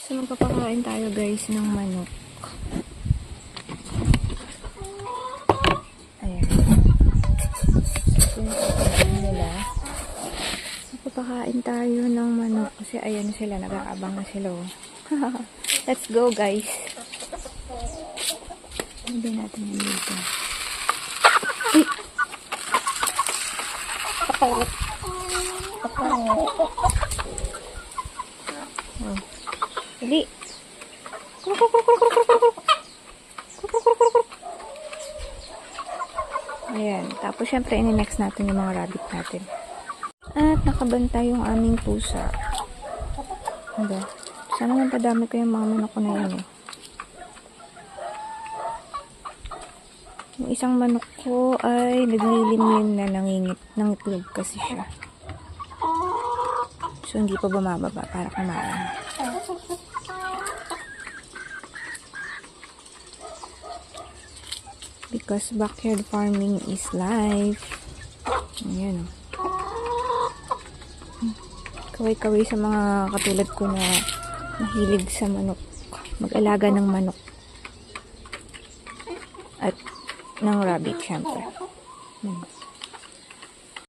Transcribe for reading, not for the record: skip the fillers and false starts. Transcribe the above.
So, magpapakain tayo guys ng manok. Ayan. So, yung nila. Magpapakain tayo ng manok. Kasi ayan sila, nag-aabang na sila. Let's go guys. Ano ba natin yung dito? Oh. Dali. Ayan. Tapos, syempre, ini-next natin yung mga rabbit natin. At nakabantay yung aming pusa. Diba? Sana naman padami ko yung mga manok ko na yun eh. Yung isang manok ko ay naglilimlim na nangingit. Nangitlog kasi siya. So, hindi pa bumababa para kumain. Because backyard farming is life. Ayan. Kaway-kaway sa mga katulad ko na mahilig sa manok. Mag-alaga ng manok. At ng rabbit, syempre.